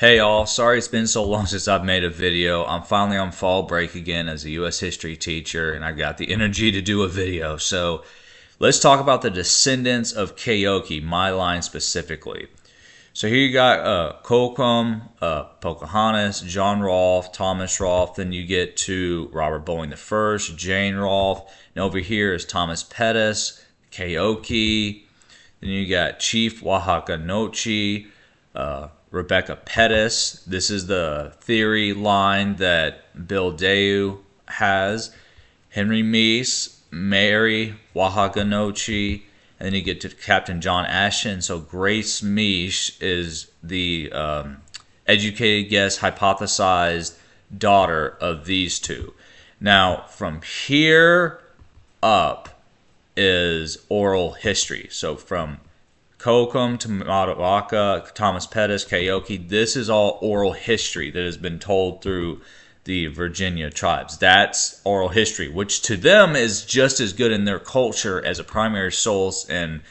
Hey all, sorry it's been so long since I've made a video. I'm finally on fall break again as a US history teacher and I got the energy to do a video. So let's talk about the Descendants of Ka-Okee, my line specifically. So here you got Kokum, Pocahontas, John Rolfe, Thomas Rolfe. Then you get to Robert Bowling I, Jane Rolfe. And over here is Thomas Pettus, Ka-Okee. Then you got Chief Wahakanochi, Rebecca Pettus. This is the theory line that Bill Dayu has. Henry Meese, Mary Wahakanochi, and then you get to Captain John Ashton. So Grace Meese is the educated guess, hypothesized daughter of these two. Now, from here up is oral history. So from Kokum to Matawaka, Thomas Pettus, Ka-Okee, this is all oral history that has been told through the Virginia tribes. That's oral history, which to them is just as good in their culture as a primary source in,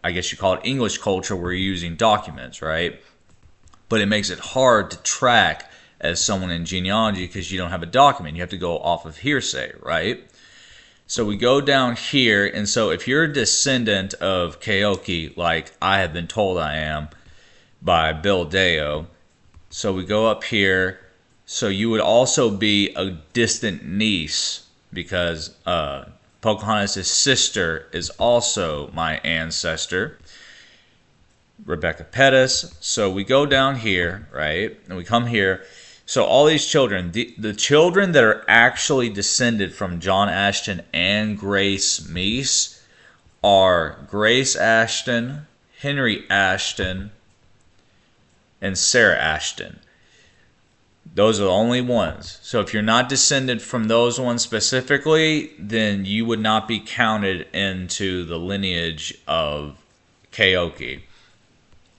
I guess you call it English culture where you're using documents, right? But it makes it hard to track as someone in genealogy because you don't have a document. You have to go off of hearsay, right? So we go down here, and so if you're a descendant of Ka-Okee, like I have been told I am by Bill Dayo, so we go up here, so you would also be a distant niece because Pocahontas' sister is also my ancestor, Rebecca Pettus. So we go down here, right, and we come here. So all these children, the children that are actually descended from John Ashton and Grace Meese are Grace Ashton, Henry Ashton, and Sarah Ashton. Those are the only ones. So if you're not descended from those ones specifically, then you would not be counted into the lineage of Ka-Okee.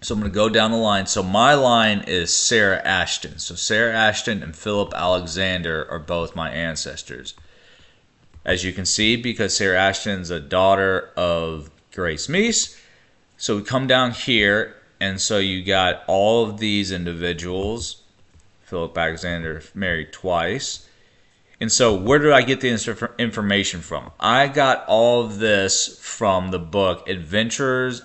So I'm going to go down the line. So my line is Sarah Ashton. So Sarah Ashton and Philip Alexander are both my ancestors. As you can see, because Sarah Ashton is a daughter of Grace Meese. So we come down here, and so you got all of these individuals. Philip Alexander married twice. And so where did I get the information from? I got all of this from the book Adventures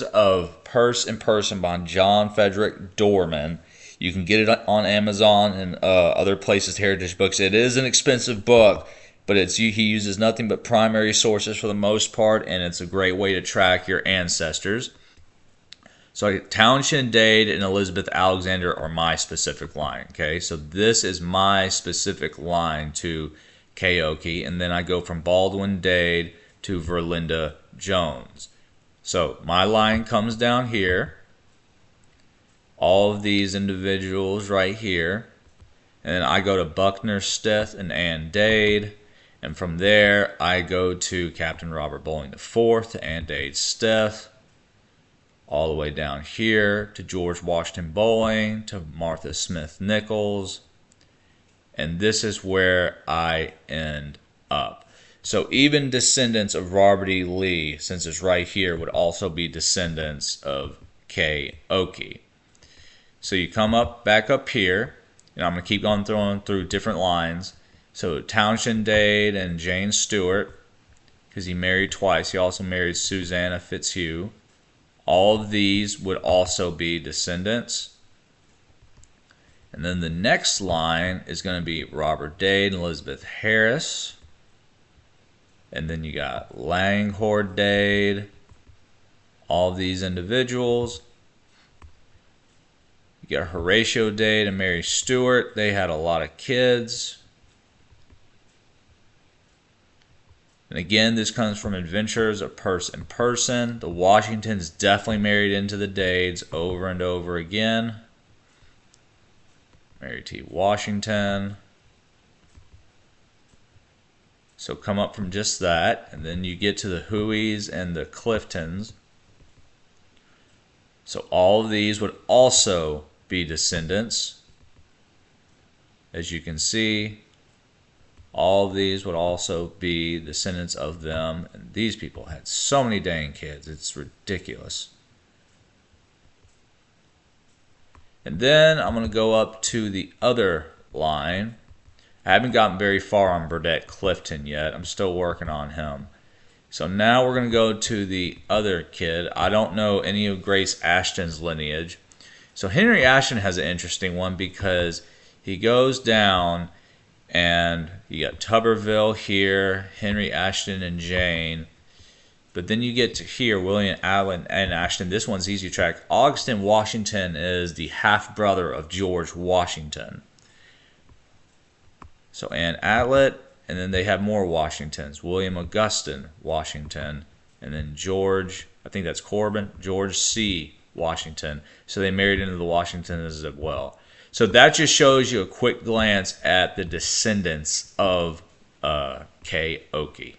of Purse and Person by John Frederick Dorman. You can get it on Amazon and other places, Heritage Books. It is an expensive book, but he uses nothing but primary sources for the most part, and it's a great way to track your ancestors. So Townshend Dade and Elizabeth Alexander are my specific line, okay? So this is my specific line to Ka-Okee, and then I go from Baldwin Dade to Verlinda Jones. So my line comes down here, all of these individuals right here, and then I go to Buckner Stith and Ann Dade, and from there I go to Captain Robert Bowling IV and Dade Stith, all the way down here to George Washington Bowling, to Martha Smith Nichols, and this is where I end up. So even descendants of Robert E. Lee, since it's right here, would also be descendants of Ka-Okee. So you come back up here, and I'm going to keep on throwing through different lines. So Townshend Dade and Jane Stewart, because he married twice. He also married Susanna Fitzhugh. All of these would also be descendants. And then the next line is going to be Robert Dade and Elizabeth Harris. And then you got Langhorne Dade. All of these individuals. You got Horatio Dade and Mary Stewart. They had a lot of kids. And again, this comes from Adventures of Purse and Person. The Washingtons definitely married into the Dades over and over again. Mary T. Washington. So come up from just that, and then you get to the Hueys and the Cliftons. So all of these would also be descendants. As you can see, all of these would also be descendants of them. And these people had so many dang kids. It's ridiculous. And then I'm going to go up to the other line. I haven't gotten very far on Burdett Clifton yet. I'm still working on him. So now we're going to go to the other kid. I don't know any of Grace Ashton's lineage. So Henry Ashton has an interesting one because he goes down and you got Tuberville here, Henry Ashton and Jane. But then you get to here, William Allen and Ashton. This one's easy to track. Augustine Washington is the half-brother of George Washington. So Ann Atlet, and then they have more Washingtons. William Augustine Washington, and then George, I think that's Corbin, George C. Washington. So they married into the Washingtons as well. So that just shows you a quick glance at the descendants of Ka-Okee.